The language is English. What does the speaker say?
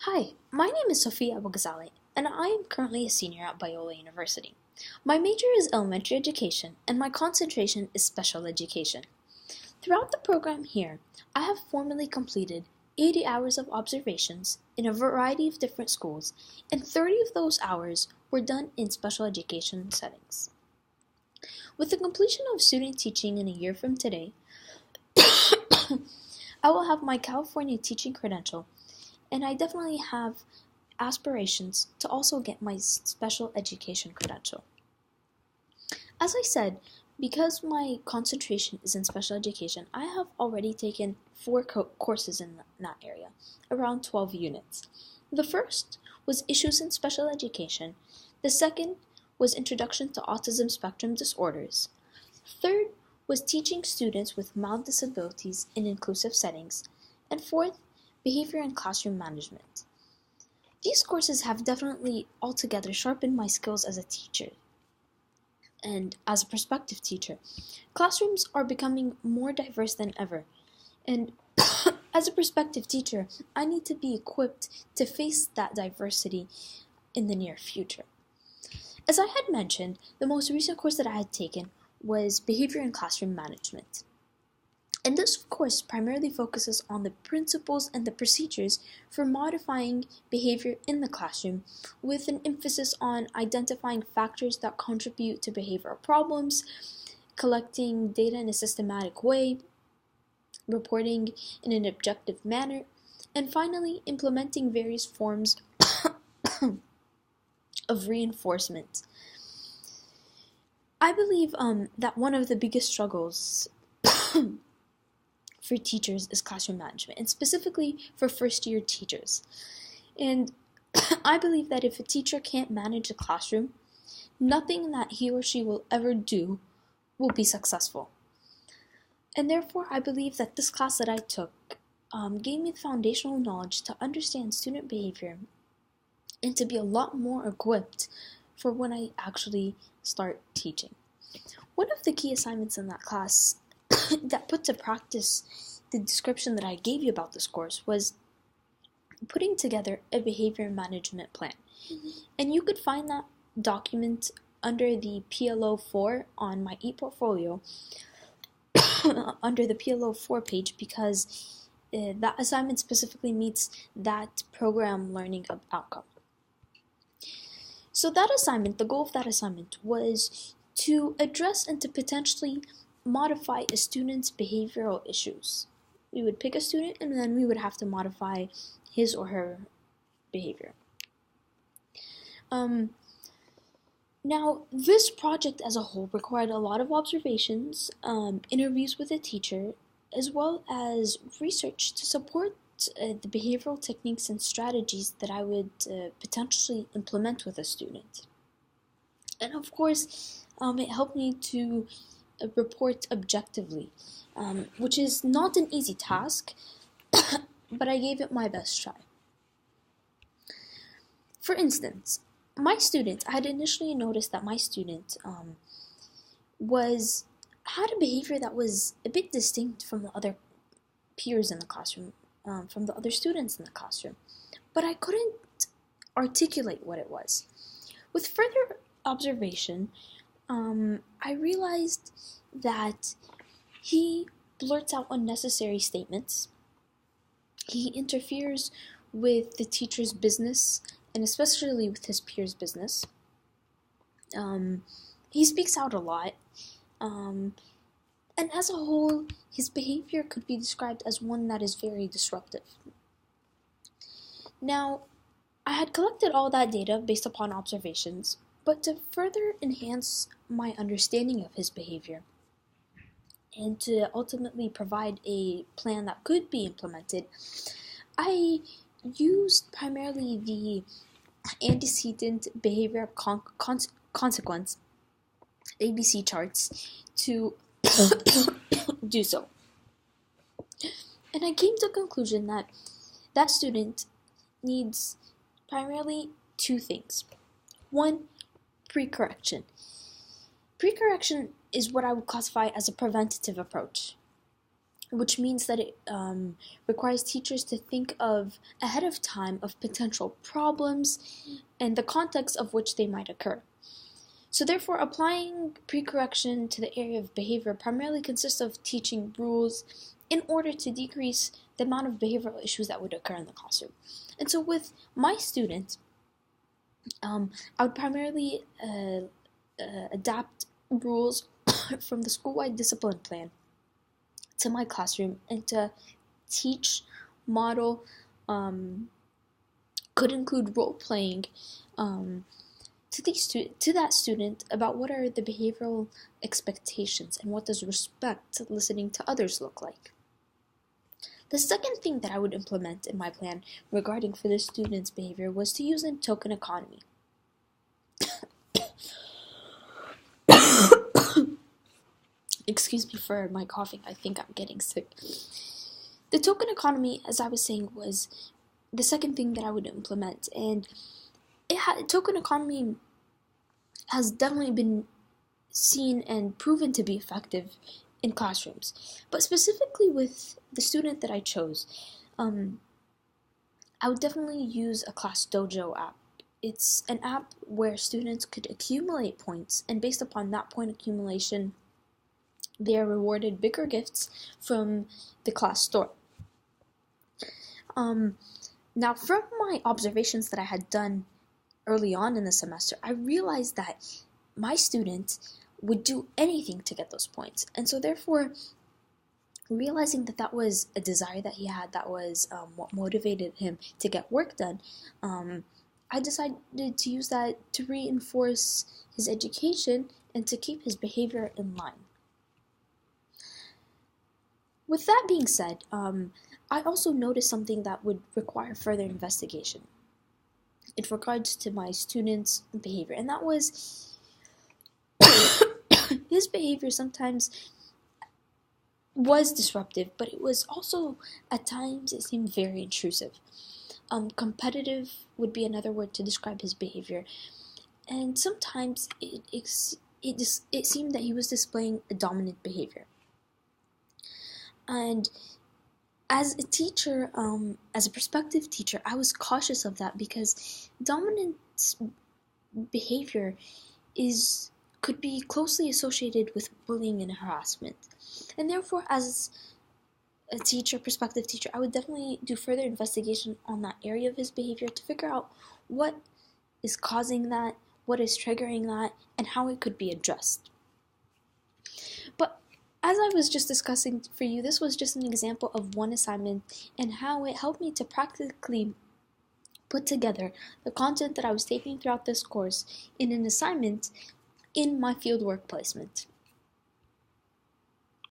Hi, my name is Sofia Abogazale, and I am currently a senior at Biola University. My major is elementary education, and my concentration is special education. Throughout the program here, I have formally completed 80 hours of observations in a variety of different schools, and 30 of those hours were done in special education settings. With the completion of student teaching in a year from today, I will have my California teaching credential, and I definitely have aspirations to also get my special education credential. As I said, because my concentration is in special education, I have already taken 4 courses in that area, around 12 units. The first was Issues in Special Education. The second was Introduction to Autism Spectrum Disorders. Third was Teaching Students with Mild Disabilities in Inclusive Settings. And fourth, Behavior and Classroom Management. These courses have definitely altogether sharpened my skills as a teacher and as a prospective teacher. Classrooms are becoming more diverse than ever, and as a prospective teacher, I need to be equipped to face that diversity in the near future. As I had mentioned, the most recent course that I had taken was Behavior and Classroom Management. And this course primarily focuses on the principles and the procedures for modifying behavior in the classroom, with an emphasis on identifying factors that contribute to behavioral problems, collecting data in a systematic way, reporting in an objective manner, and finally implementing various forms of reinforcement. I believe that one of the biggest struggles for teachers is classroom management, and specifically for first-year teachers. And I believe that if a teacher can't manage a classroom, nothing that he or she will ever do will be successful. And therefore, I believe that this class that I took gave me the foundational knowledge to understand student behavior and to be a lot more equipped for when I actually start teaching. One of the key assignments in that class that put to practice the description that I gave you about this course was putting together a behavior management plan. And you could find that document under the PLO 4 on my ePortfolio under the PLO 4 page, because that assignment specifically meets that program learning outcome. So that assignment, the goal of that assignment was to address and to potentially modify a student's behavioral issues. We would pick a student and then we would have to modify his or her behavior. Now, this project as a whole required a lot of observations, interviews with a teacher, as well as research to support the behavioral techniques and strategies that I would potentially implement with a student. And of course, it helped me to report objectively, which is not an easy task, but I gave it my best try. For instance, I had initially noticed that my student had a behavior that was a bit distinct from the other peers in the classroom, from the other students in the classroom, but I couldn't articulate what it was. With further observation, I realized that he blurts out unnecessary statements. He interferes with the teacher's business, and especially with his peers' business. He speaks out a lot. And as a whole, his behavior could be described as one that is very disruptive. Now, I had collected all that data based upon observations, but to further enhance my understanding of his behavior and to ultimately provide a plan that could be implemented, I used primarily the antecedent behavior consequence ABC charts to do so. And I came to the conclusion that that student needs primarily 2 things. 1, pre-correction. Pre-correction is what I would classify as a preventative approach. which means that it requires teachers to think of ahead of time of potential problems and the context of which they might occur. So therefore, applying pre-correction to the area of behavior primarily consists of teaching rules in order to decrease the amount of behavioral issues that would occur in the classroom. And so with my students, I would primarily adapt rules from the school-wide discipline plan to my classroom and to teach, model, could include role-playing to that student about what are the behavioral expectations and what does respect listening to others look like. The second thing that I would implement in my plan regarding for the student's behavior was to use a token economy. Excuse me for my coughing, I think I'm getting sick. The token economy, as I was saying, was the second thing that I would implement, and token economy has definitely been seen and proven to be effective in classrooms. But specifically with the student that I chose, I would definitely use a Class Dojo app. It's an app where students could accumulate points, and based upon that point accumulation, they are rewarded bigger gifts from the class store. Now, from my observations that I had done early on in the semester, I realized that my students would do anything to get those points. And so therefore, realizing that that was a desire that he had, that was what motivated him to get work done, I decided to use that to reinforce his education and to keep his behavior in line. With that being said, I also noticed something that would require further investigation in regards to my students' behavior, and that was his behavior sometimes was disruptive, but it was also, at times, it seemed very intrusive. Competitive would be another word to describe his behavior, and sometimes it seemed that he was displaying a dominant behavior. And as a teacher, as a prospective teacher, I was cautious of that because dominant behavior could be closely associated with bullying and harassment. And therefore, as a teacher, prospective teacher, I would definitely do further investigation on that area of his behavior to figure out what is causing that, what is triggering that, and how it could be addressed. But as I was just discussing for you, this was just an example of one assignment and how it helped me to practically put together the content that I was taking throughout this course in an assignment in my fieldwork placement.